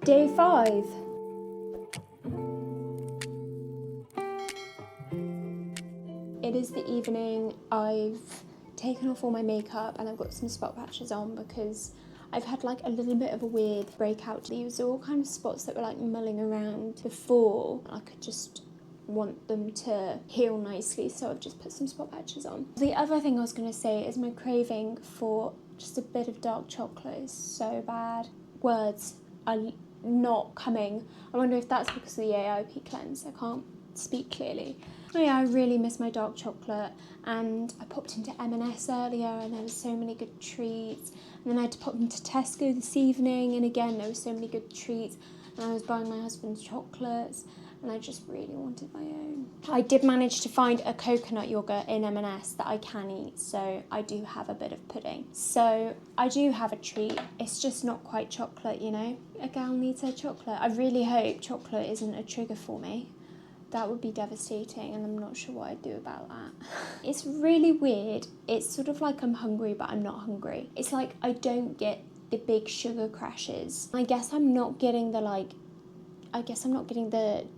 Day 5. It is the evening. I've taken off all my makeup and I've got some spot patches on because I've had like a little bit of a weird breakout. These are all kind of spots that were like mulling around before. I could just want them to heal nicely, so I've just put some spot patches on. The other thing I was going to say is my craving for just a bit of dark chocolate is so bad. Words are not coming. I wonder if that's because of the AIP cleanse. I can't speak clearly. Oh yeah, I really miss my dark chocolate, and I popped into M&S earlier and there were so many good treats, and then I had to pop into Tesco this evening and again there were so many good treats, and I was buying my husband's chocolates and I just really wanted my own. I did manage to find a coconut yogurt in M&S that I can eat, so I do have a bit of pudding. So I do have a treat, it's just not quite chocolate, you know? A gal needs her chocolate. I really hope chocolate isn't a trigger for me. That would be devastating and I'm not sure what I'd do about that. It's really weird. It's sort of like I'm hungry but I'm not hungry. It's like I don't get the big sugar crashes. I guess I'm not getting the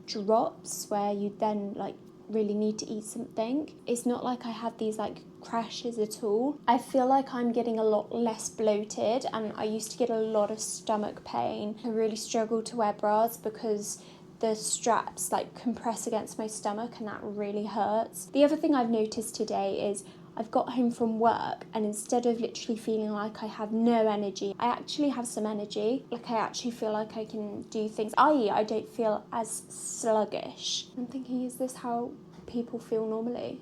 drops where you then like really need to eat something. It's not like I have these like crashes at all. I feel like I'm getting a lot less bloated, and I used to get a lot of stomach pain. I really struggle to wear bras because the straps like compress against my stomach and that really hurts. The other thing I've noticed today is I've got home from work and instead of literally feeling like I have no energy, I actually have some energy. Like I actually feel like I can do things, i.e. I don't feel as sluggish. I'm thinking, is this how people feel normally?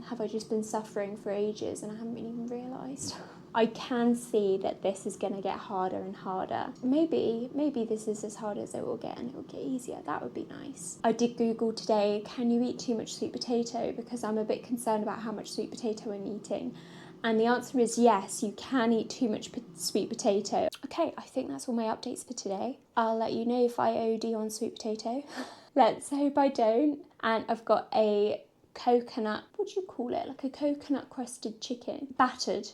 Have I just been suffering for ages and I haven't even realised? I can see that this is going to get harder and harder. Maybe this is as hard as it will get and it will get easier. That would be nice. I did Google today, can you eat too much sweet potato? Because I'm a bit concerned about how much sweet potato I'm eating. And the answer is yes, you can eat too much sweet potato. Okay, I think that's all my updates for today. I'll let you know if I OD on sweet potato. Let's hope I don't. And I've got a coconut, what do you call it? Like a coconut crusted chicken. Battered.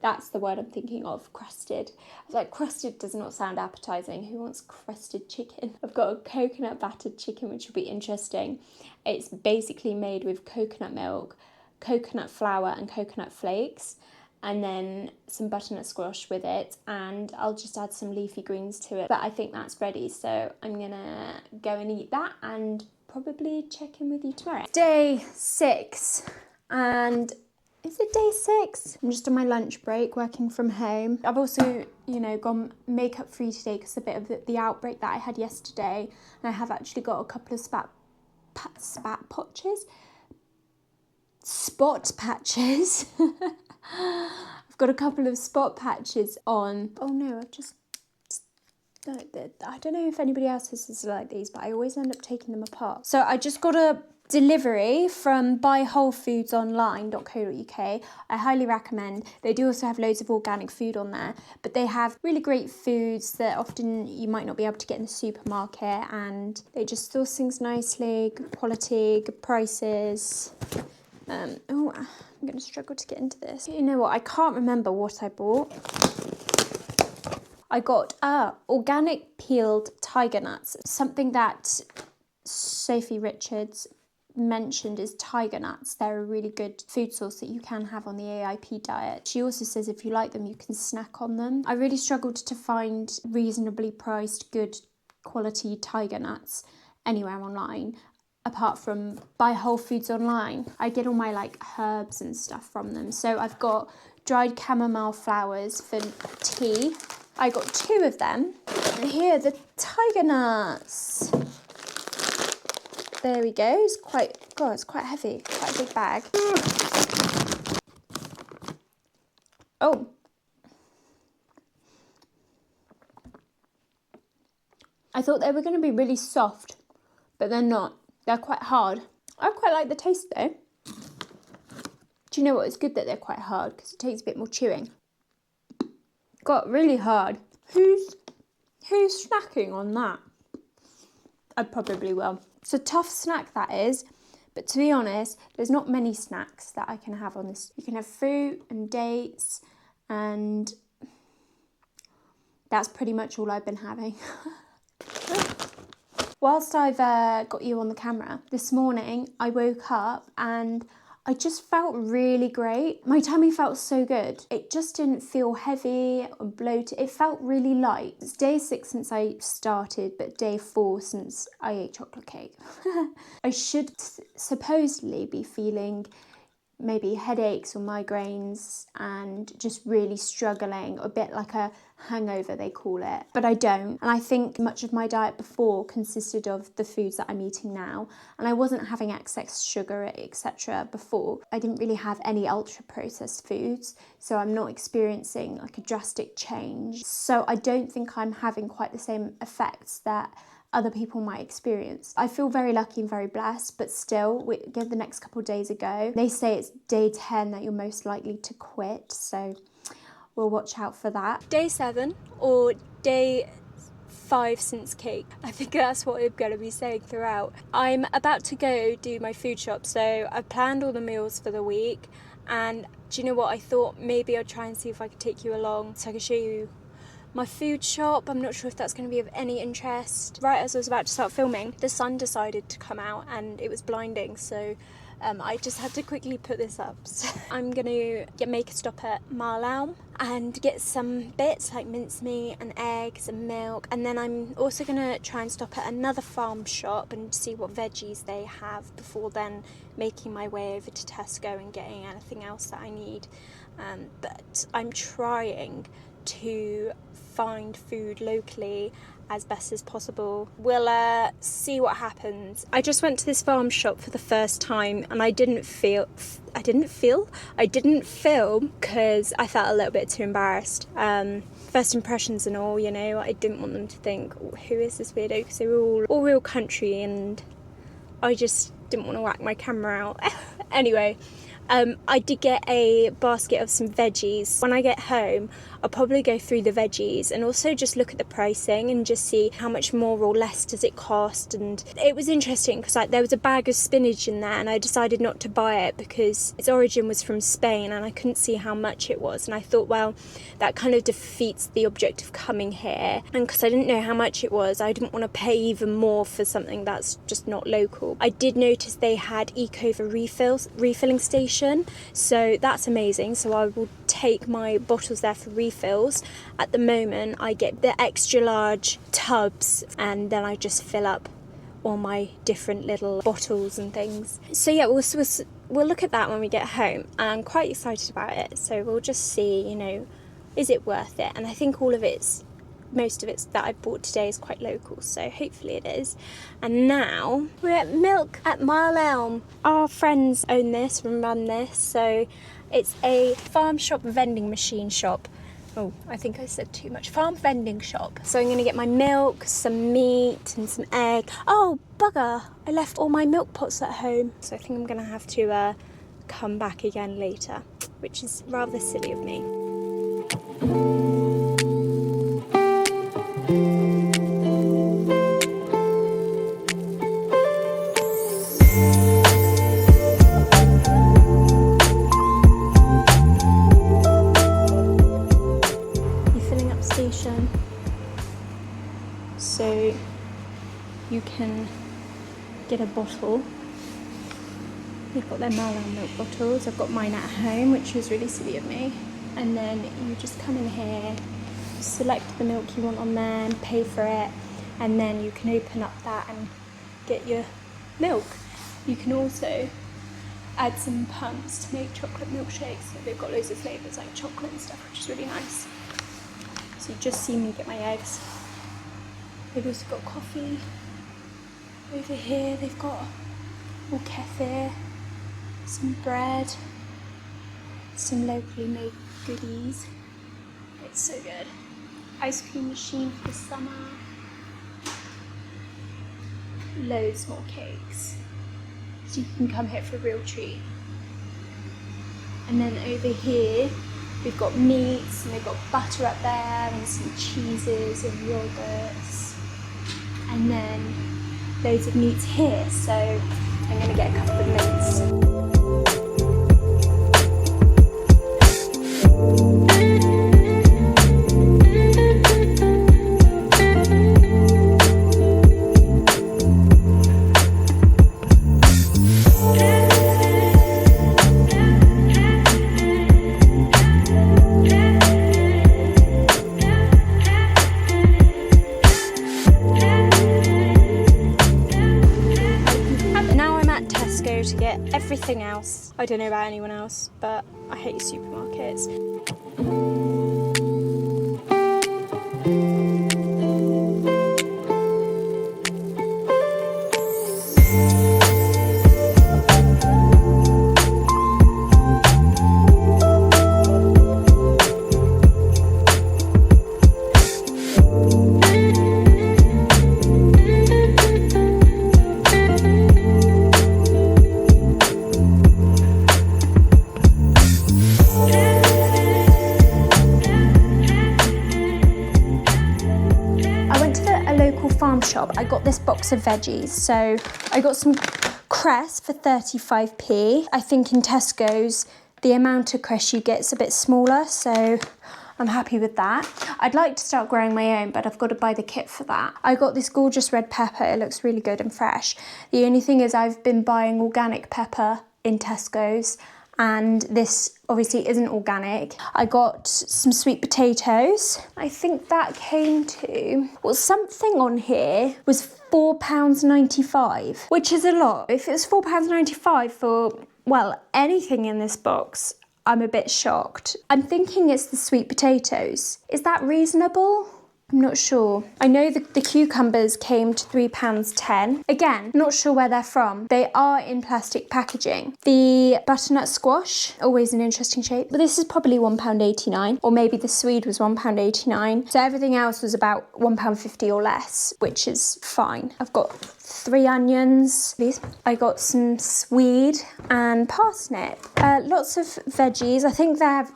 That's the word I'm thinking of, crusted. I was like, crusted does not sound appetizing. Who wants crusted chicken? I've got a coconut battered chicken, which will be interesting. It's basically made with coconut milk, coconut flour and coconut flakes, and then some butternut squash with it, and I'll just add some leafy greens to it. But I think that's ready, so I'm gonna go and eat that and probably check in with you tomorrow. Day 6, and is it day 6? I'm just on my lunch break working from home. I've also, gone makeup free today because a bit of the outbreak that I had yesterday, and I have actually got a couple of spot patches. I've got a couple of spot patches on. Oh no, I don't know if anybody else is like these, but I always end up taking them apart. So I just got a delivery from buywholefoodsonline.co.uk. I highly recommend. They do also have loads of organic food on there, but they have really great foods that often you might not be able to get in the supermarket, and they just source things nicely, good quality, good prices. I'm going to struggle to get into this. You know what? I can't remember what I bought. I got organic peeled tiger nuts, something that Sophie Richards mentioned is tiger nuts. They're a really good food source that you can have on the AIP diet. She also says if you like them, you can snack on them. I really struggled to find reasonably priced, good quality tiger nuts anywhere online, apart from Buy Whole Foods Online. I get all my like herbs and stuff from them. So I've got dried chamomile flowers for tea. I got 2 of them. And here are the tiger nuts. There we go. It's quite heavy. Quite a big bag. Oh. I thought they were going to be really soft, but they're not. They're quite hard. I quite like the taste though. Do you know what? It's good that they're quite hard because it takes a bit more chewing. Got really hard. Who's snacking on that? I probably will. It's a tough snack that is, but to be honest, there's not many snacks that I can have on this. You can have fruit and dates and that's pretty much all I've been having. Whilst I've got you on the camera, this morning I woke up and I just felt really great. My tummy felt so good. It just didn't feel heavy or bloated. It felt really light. It's day 6 since I started, but day 4 since I ate chocolate cake. I should supposedly be feeling maybe headaches or migraines and just really struggling, a bit like a hangover they call it, but I don't. And I think much of my diet before consisted of the foods that I'm eating now, and I wasn't having excess sugar, etc. before. I didn't really have any ultra processed foods, so I'm not experiencing like a drastic change. So I don't think I'm having quite the same effects that other people might experience. I feel very lucky and very blessed, but still, we give the next couple of days a go. They say it's day 10 that you're most likely to quit, so we'll watch out for that. Day 7 or day 5 since cake. I think that's what I'm going to be saying throughout. I'm about to go do my food shop, so I've planned all the meals for the week, and do you know what? I thought maybe I'd try and see if I could take you along so I could show you my food shop. I'm not sure if that's going to be of any interest. Right as I was about to start filming, the sun decided to come out and it was blinding, so I just had to quickly put this up. So I'm going to make a stop at Marlow and get some bits like mincemeat and eggs and milk, and then I'm also going to try and stop at another farm shop and see what veggies they have before then making my way over to Tesco and getting anything else that I need. But I'm trying to find food locally as best as possible. We'll see what happens. I just went to this farm shop for the first time and I didn't film because I felt a little bit too embarrassed. First impressions and all, you know, I didn't want them to think, oh, who is this weirdo, because they were all real country and I just didn't want to whack my camera out. Anyway, I did get a basket of some veggies. When I get home, I'll probably go through the veggies and also just look at the pricing and just see how much more or less does it cost. And it was interesting because there was a bag of spinach in there and I decided not to buy it because its origin was from Spain and I couldn't see how much it was. And I thought, well, that kind of defeats the object of coming here. And because I didn't know how much it was, I didn't want to pay even more for something that's just not local. I did notice they had Ecover refilling station, so that's amazing. So I will take my bottles there for refills. At the moment I get the extra large tubs and then I just fill up all my different little bottles and things. So yeah, we'll look at that when we get home. I'm quite excited about it, so we'll just see, you know, is it worth it? And I think most of it that I bought today is quite local, so hopefully it is. And now we're at Milk at Mile Elm. Our friends own this and run this, so it's a farm shop vending machine shop. Oh, I think I said too much. Farm vending shop. So I'm going to get my milk, some meat and some egg. Oh, bugger! I left all my milk pots at home. So I think I'm going to have to come back again later, which is rather silly of me. So you can get a bottle. They've got their Marlow milk bottles. I've got mine at home, which was really silly of me. And then you just come in here, select the milk you want on there and pay for it. And then you can open up that and get your milk. You can also add some pumps to make chocolate milkshakes. So they've got loads of flavours like chocolate and stuff, which is really nice. So you just see me get my eggs. They've also got coffee. Over here they've got all kefir, some bread, some locally made goodies. It's so good. Ice cream machine for the summer. Loads more cakes. So you can come here for a real treat. And then over here we've got meats and they've got butter up there and some cheeses and yogurts. And then loads of meats here, so I'm going to get a couple of mints. everything else. I don't know about anyone else, but I hate supermarkets. Farm shop. I got this box of veggies. So I got some cress for 35p. I think in Tesco's the amount of cress you get is a bit smaller, so I'm happy with that. I'd like to start growing my own, but I've got to buy the kit for that. I got this gorgeous red pepper. It looks really good and fresh. The only thing is I've been buying organic pepper in Tesco's, and this obviously isn't organic. I got some sweet potatoes. I think that came to, well, something on here was £4.95, which is a lot. If it was £4.95 for, well, anything in this box, I'm a bit shocked. I'm thinking it's the sweet potatoes. Is that reasonable? I'm not sure. I know the cucumbers came to £3.10. Again, not sure where they're from. They are in plastic packaging. The butternut squash, always an interesting shape. But this is probably £1.89, or maybe the swede was £1.89. So everything else was about £1.50 or less, which is fine. I've got 3 onions. I got some swede and parsnip. Lots of veggies. I think they're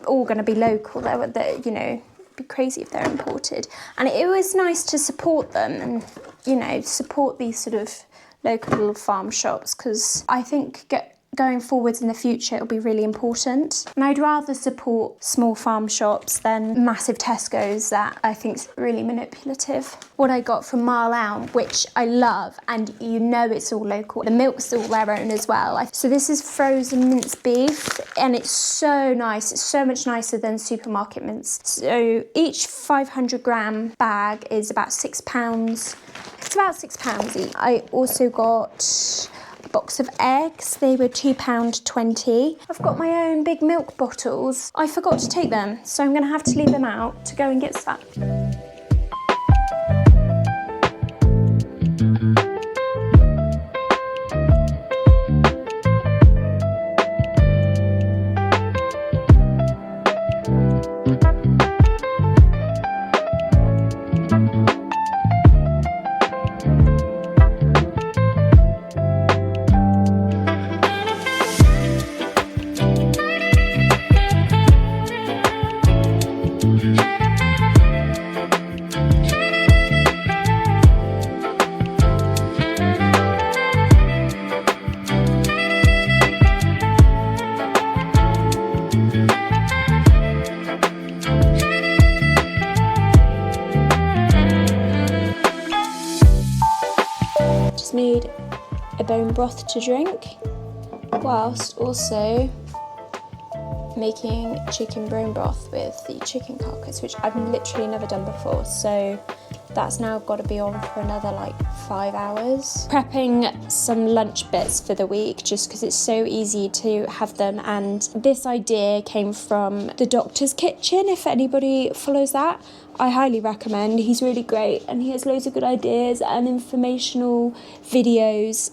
all going to be local. They're, you know, be crazy if they're imported, and it was nice to support them and, you know, support these sort of local little farm shops, because I think going forwards in the future it'll be really important, and I'd rather support small farm shops than massive Tesco's that I think is really manipulative. What I got from Mile Elm, which I love, and you know it's all local, the milk's all their own as well. So this is frozen minced beef, and it's so nice. It's so much nicer than supermarket mince. So each 500-gram bag is about £6. It's about £6 each. I also got box of eggs. They were £2.20. I've got my own big milk bottles. I forgot to take them, so I'm going to have to leave them out to go and get some. Made a bone broth to drink, whilst also making chicken bone broth with the chicken carcass, which I've literally never done before, so that's now got to be on for another like 5 hours. Prepping some lunch bits for the week just because it's so easy to have them, and this idea came from the Doctor's Kitchen. If anybody follows that, I highly recommend. He's really great and he has loads of good ideas and informational videos.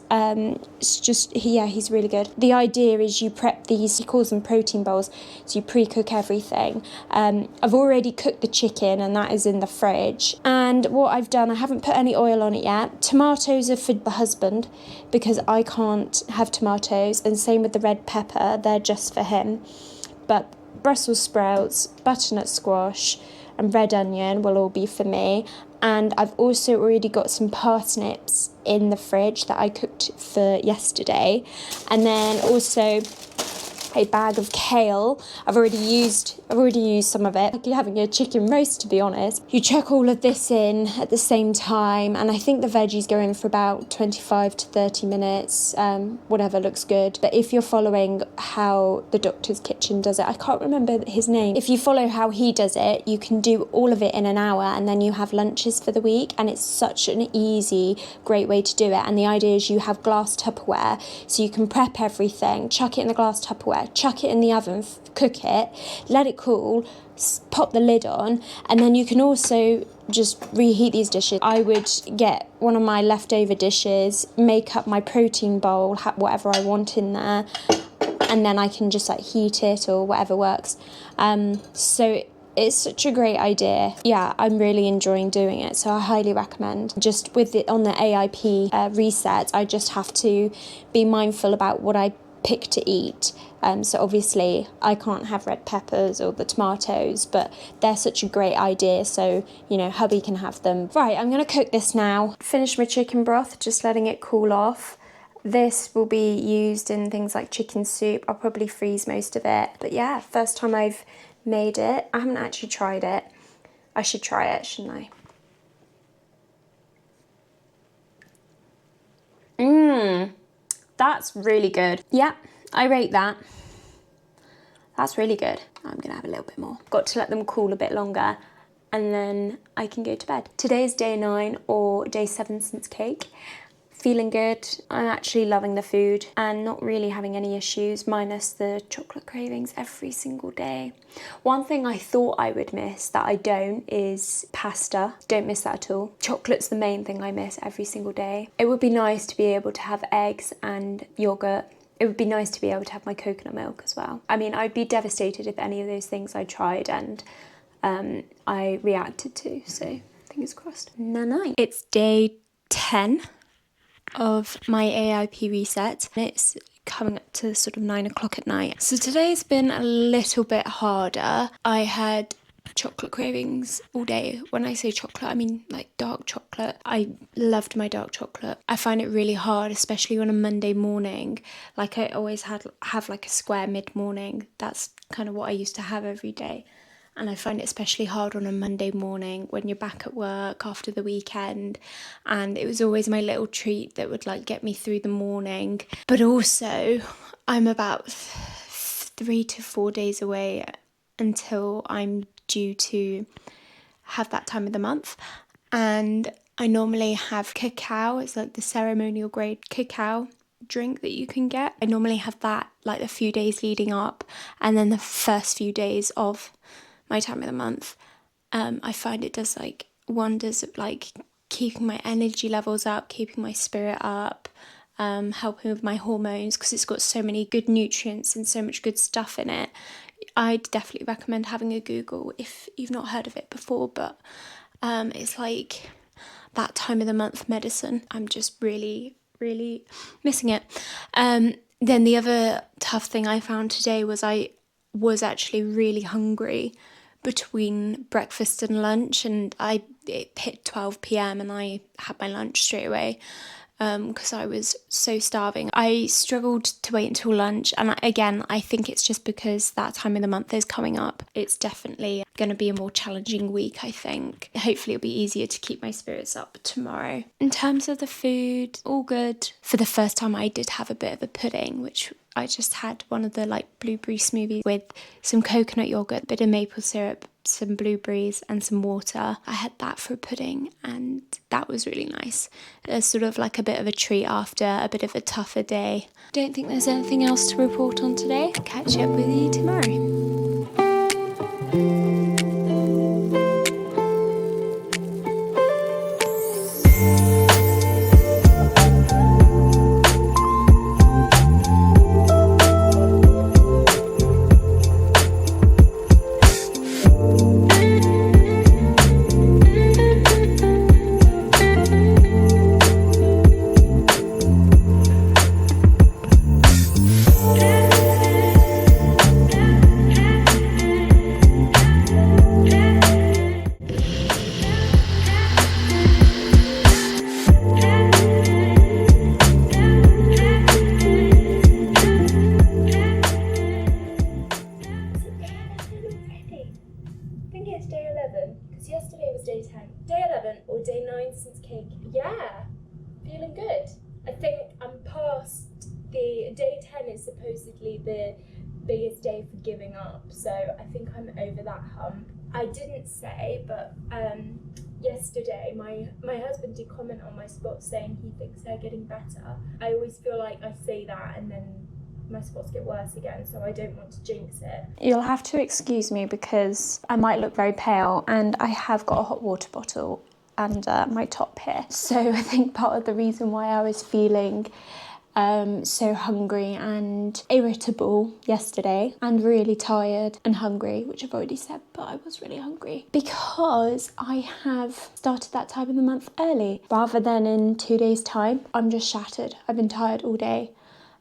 It's just, he's really good. The idea is you prep these, he calls them protein bowls, so you pre-cook everything. I've already cooked the chicken and that is in the fridge. And what I've done, I haven't put any oil on it yet. Tomatoes are for the husband because I can't have tomatoes, and same with the red pepper, they're just for him. But Brussels sprouts, butternut squash, and red onion will all be for me. And I've also already got some parsnips in the fridge that I cooked for yesterday. And then also a bag of kale. I've already used some of it. Like you're having a chicken roast, to be honest. You chuck all of this in at the same time, and I think the veggies go in for about 25 to 30 minutes, whatever looks good. But if you're following how the Doctor's Kitchen does it, I can't remember his name. If you follow how he does it, you can do all of it in an hour, and then you have lunches for the week, and it's such an easy, great way to do it. And the idea is you have glass Tupperware, so you can prep everything, chuck it in the glass Tupperware, chuck it in the oven, cook it, let it cool, pop the lid on, and then you can also just reheat these dishes. I would get one of my leftover dishes, make up my protein bowl, whatever I want in there, and then I can just like heat it or whatever works. So it's such a great idea. Yeah, I'm really enjoying doing it, so I highly recommend. Just with it on the AIP reset, I just have to be mindful about what I pick to eat. So obviously I can't have red peppers or the tomatoes, but they're such a great idea, so you know, hubby can have them. Right, I'm gonna cook this now. Finish my chicken broth, just letting it cool off. This will be used in things like chicken soup. I'll probably freeze most of it. But yeah, first time I've made it. I haven't actually tried it. I should try it, shouldn't I? That's really good. Yeah, I rate that. That's really good. I'm gonna have a little bit more. Got to let them cool a bit longer, and then I can go to bed. Today is day 9 or day 7 since cake. Feeling good. I'm actually loving the food and not really having any issues, minus the chocolate cravings every single day. One thing I thought I would miss that I don't is pasta. Don't miss that at all. Chocolate's the main thing I miss every single day. It would be nice to be able to have eggs and yogurt. It would be nice to be able to have my coconut milk as well. I mean, I'd be devastated if any of those things I tried and I reacted to, so fingers crossed. Night. It's day 10 of my AIP reset. It's coming up to sort of 9 o'clock at night. So today's been a little bit harder. I had chocolate cravings all day. When I say chocolate, I mean like dark chocolate. I loved my dark chocolate. I find it really hard, especially on a Monday morning. Like I always have like a square mid-morning. That's kind of what I used to have every day. And I find it especially hard on a Monday morning when you're back at work after the weekend. And it was always my little treat that would like get me through the morning. But also, I'm about 3 to 4 days away until I'm due to have that time of the month. And I normally have cacao. It's like the ceremonial grade cacao drink that you can get. I normally have that like the few days leading up, and then the first few days of my time of the month. I find it does like wonders of like keeping my energy levels up, keeping my spirit up, helping with my hormones, because it's got so many good nutrients and so much good stuff in it. I'd definitely recommend having a Google if you've not heard of it before, but it's like that time of the month medicine. I'm just really, really missing it. Then the other tough thing I found today was I was actually really hungry between breakfast and lunch, and it hit 12 p.m. and I had my lunch straight away because I was so starving. I struggled to wait until lunch, and I think it's just because that time of the month is coming up. It's definitely going to be a more challenging week, I think. Hopefully it'll be easier to keep my spirits up tomorrow. In terms of the food, all good. For the first time I did have a bit of a pudding, which I just had one of the like blueberry smoothies with some coconut yogurt, a bit of maple syrup, some blueberries and some water. I had that for a pudding and that was really nice. It's sort of like a bit of a treat after a bit of a tougher day. Don't think there's anything else to report on today. Catch up with you tomorrow. cake. Yeah, feeling good. I think I'm past the day 10 is supposedly the biggest day for giving up, so I think I'm over that hump. I didn't say, but yesterday my husband did comment on my spots saying he thinks they're getting better. I always feel like I say that and then my spots get worse again, so I don't want to jinx it. You'll have to excuse me because I might look very pale and I have got a hot water bottle under my top here. So I think part of the reason why I was feeling so hungry and irritable yesterday and really tired and hungry, which I've already said, but I was really hungry because I have started that time of the month early rather than in 2 days' time. I'm just shattered. I've been tired all day.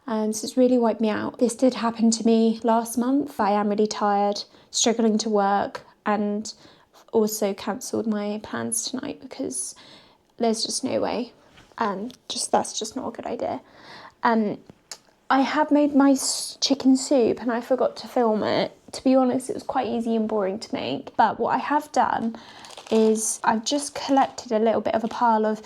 So it's really wiped me out. This did happen to me last month. I am really tired, struggling to work, and also cancelled my plans tonight because there's just no way. That's just not a good idea. I have made my chicken soup and I forgot to film it. To be honest, it was quite easy and boring to make. But what I have done is I've just collected a little bit of a pile of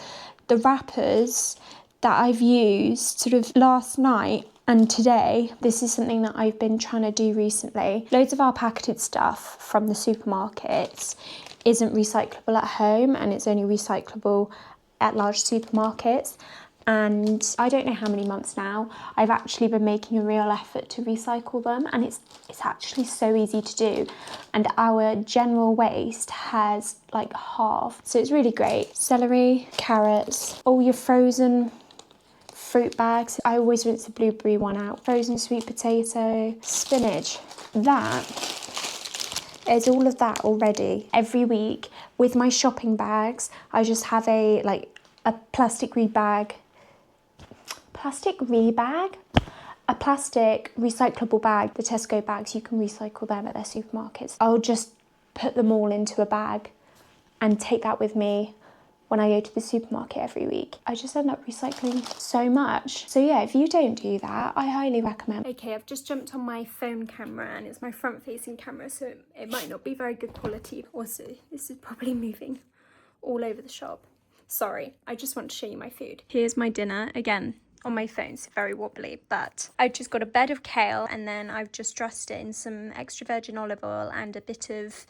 the wrappers that I've used sort of last night and today. This is something that I've been trying to do recently. Loads of our packeted stuff from the supermarkets isn't recyclable at home and it's only recyclable at large supermarkets. And I don't know how many months now I've actually been making a real effort to recycle them, and it's actually so easy to do, and our general waste has like halved, so it's really great. Celery, carrots, all your frozen fruit bags. I always rinse the blueberry one out. Frozen sweet potato, spinach. There's all of that already. Every week with my shopping bags, I just have a plastic recyclable bag. The Tesco bags, you can recycle them at their supermarkets. I'll just put them all into a bag and take that with me when I go to the supermarket every week. I just end up recycling so much. So yeah, if you don't do that, I highly recommend. Okay, I've just jumped on my phone camera and it's my front facing camera, so it might not be very good quality. Also, this is probably moving all over the shop. Sorry, I just want to show you my food. Here's my dinner, again, on my phone, so very wobbly, but I've just got a bed of kale and then I've just dressed it in some extra virgin olive oil and a bit of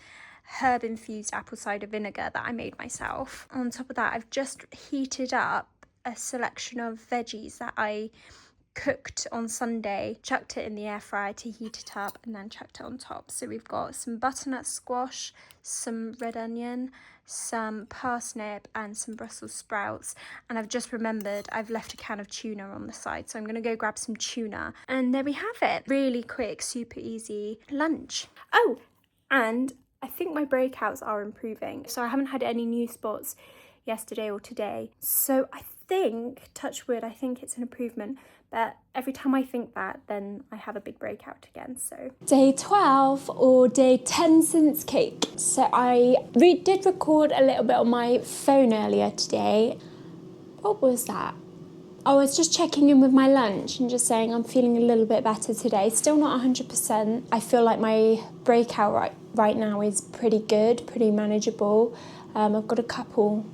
herb-infused apple cider vinegar that I made myself. On top of that, I've just heated up a selection of veggies that I cooked on Sunday, chucked it in the air fryer to heat it up and then chucked it on top. So we've got some butternut squash, some red onion, some parsnip and some Brussels sprouts, and I've just remembered I've left a can of tuna on the side, so I'm gonna go grab some tuna, and there we have it. Really quick, super easy lunch. Oh, and I think my breakouts are improving, so I haven't had any new spots yesterday or today, so I think, touch wood, I think it's an improvement, but every time I think that, then I have a big breakout again. So day 12 or day 10 since cake. So I did record a little bit on my phone earlier today. What was that? I was just checking in with my lunch and just saying I'm feeling a little bit better today. Still not 100%. I feel like my breakout right now is pretty good, pretty manageable. I've got a couple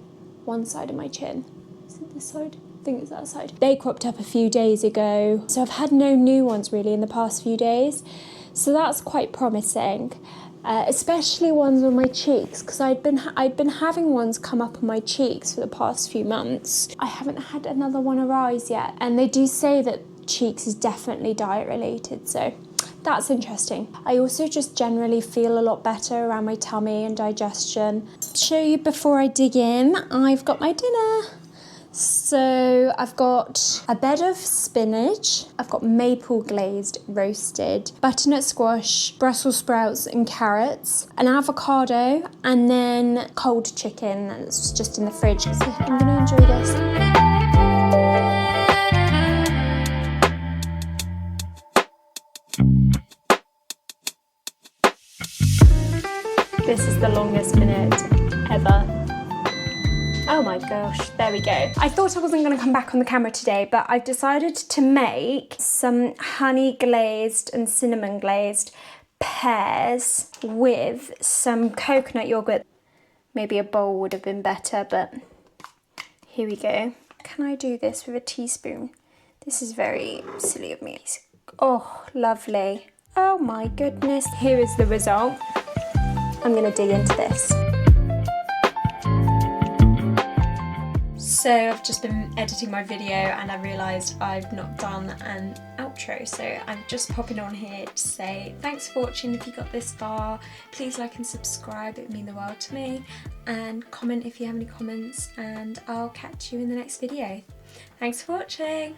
one side of my chin. Is it this side? I think it's that side. They cropped up a few days ago, so I've had no new ones really in the past few days, so that's quite promising, especially ones on my cheeks, because I'd been having ones come up on my cheeks for the past few months. I haven't had another one arise yet, and they do say that cheeks is definitely diet related, so that's interesting. I also just generally feel a lot better around my tummy and digestion. Show you before I dig in, I've got my dinner. So I've got a bed of spinach, I've got maple glazed roasted, butternut squash, Brussels sprouts and carrots, an avocado, and then cold chicken that's just in the fridge. So I'm gonna enjoy this. This is the longest minute ever. Oh my gosh, there we go. I thought I wasn't going to come back on the camera today, but I've decided to make some honey glazed and cinnamon glazed pears with some coconut yogurt. Maybe a bowl would have been better, but Here we go. Can I do this with a teaspoon? This is very silly of me. Oh, lovely. Oh my goodness. Here is the result. I'm gonna dig into this. So I've just been editing my video and I realised I've not done an outro, so I'm just popping on here to say thanks for watching. If you got this far, please like and subscribe, it would mean the world to me, and comment if you have any comments, and I'll catch you in the next video. Thanks for watching.